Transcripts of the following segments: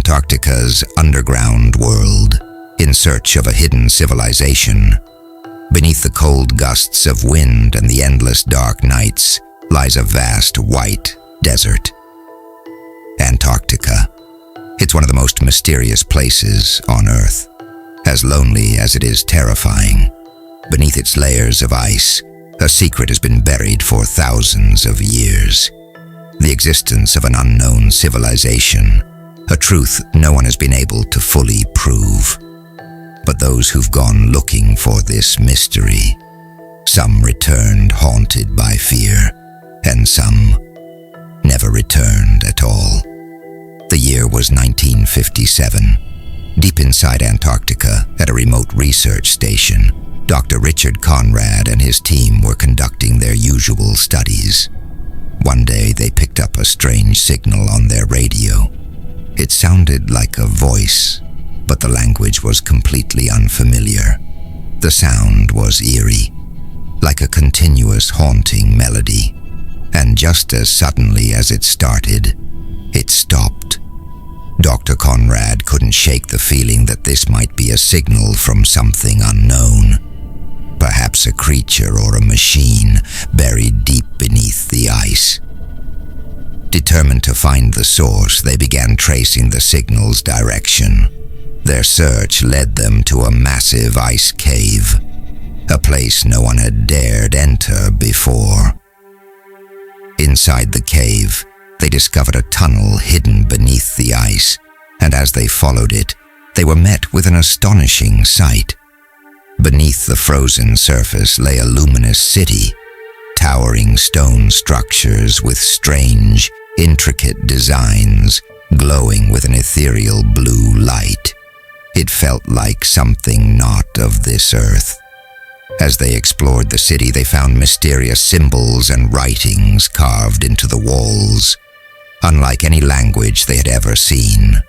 Antarctica's underground world, in search of a hidden civilization. Beneath the cold gusts of wind and the endless dark nights lies a vast white desert. Antarctica. It's one of the most mysterious places on Earth. As lonely as it is terrifying, beneath its layers of ice, a secret has been buried for thousands of years. The existence of an unknown civilization, a truth no one has been able to fully prove. But those who've gone looking for this mystery, some returned haunted by fear, and some never returned at all. The year was 1957. Deep inside Antarctica, at a remote research station, Dr. Richard Conrad and his team were conducting their usual studies. One day they picked up a strange signal on their radio. It sounded like a voice, but the language was completely unfamiliar. The sound was eerie, like a continuous haunting melody. And just as suddenly as it started, it stopped. Dr. Conrad couldn't shake the feeling that this might be a signal from something unknown. Perhaps a creature or a machine buried deep beneath the ice. Determined to find the source, they began tracing the signal's direction. Their search led them to a massive ice cave, a place no one had dared enter before. Inside the cave, they discovered a tunnel hidden beneath the ice, and as they followed it, they were met with an astonishing sight. Beneath the frozen surface lay a luminous city, towering stone structures with strange, intricate designs glowing with an ethereal blue light. It felt like something not of this earth. As they explored the city, they found mysterious symbols and writings carved into the walls, unlike any language they had ever seen.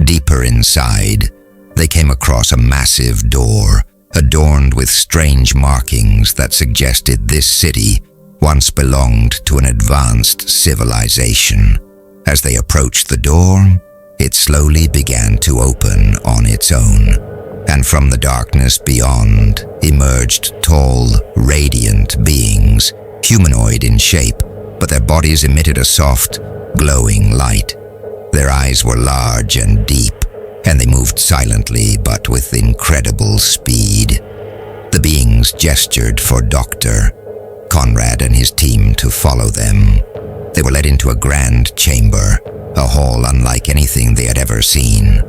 Deeper inside, they came across a massive door, adorned with strange markings that suggested this city once belonged to an advanced civilization. As they approached the door, it slowly began to open on its own, and from the darkness beyond emerged tall, radiant beings, humanoid in shape, but their bodies emitted a soft, glowing light. Their eyes were large and deep, and they moved silently but with incredible speed. The beings gestured for Dr. Conrad and his team to follow them. They were led into a grand chamber, a hall unlike anything they had ever seen.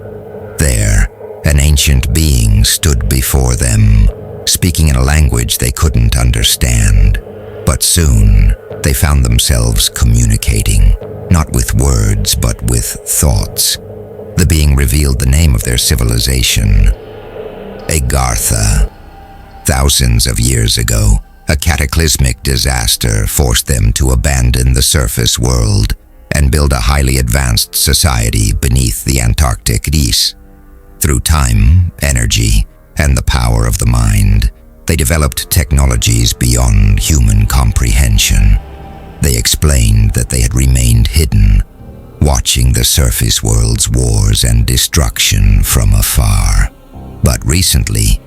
There, an ancient being stood before them, speaking in a language they couldn't understand. But soon, they found themselves communicating, not with words but with thoughts. The being revealed the name of their civilization, Agartha. Thousands of years ago, a cataclysmic disaster forced them to abandon the surface world and build a highly advanced society beneath the Antarctic ice. Through time, energy, and the power of the mind, they developed technologies beyond human comprehension. They explained that they had remained hidden, watching the surface world's wars and destruction from afar. But recently,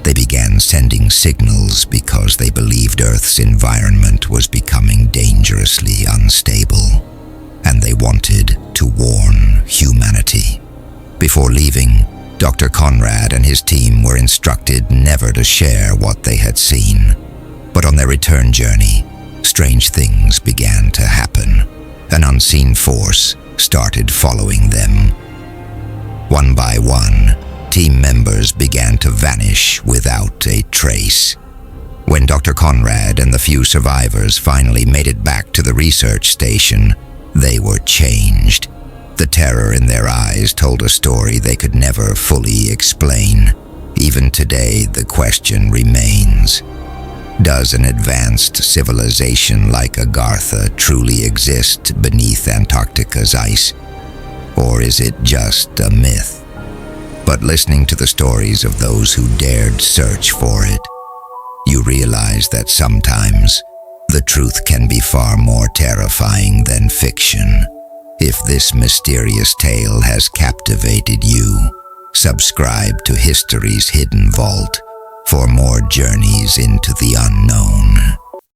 they began sending signals because they believed Earth's environment was becoming dangerously unstable, and they wanted to warn humanity. Before leaving, Dr. Conrad and his team were instructed never to share what they had seen. But on their return journey, strange things began to happen. An unseen force started following them. One by one, team members began to vanish without a trace. When Dr. Conrad and the few survivors finally made it back to the research station, they were changed. The terror in their eyes told a story they could never fully explain. Even today, the question remains: does an advanced civilization like Agartha truly exist beneath Antarctica's ice? Or is it just a myth? But listening to the stories of those who dared search for it, you realize that sometimes the truth can be far more terrifying than fiction. If this mysterious tale has captivated you, subscribe to History's Hidden Vault for more journeys into the unknown.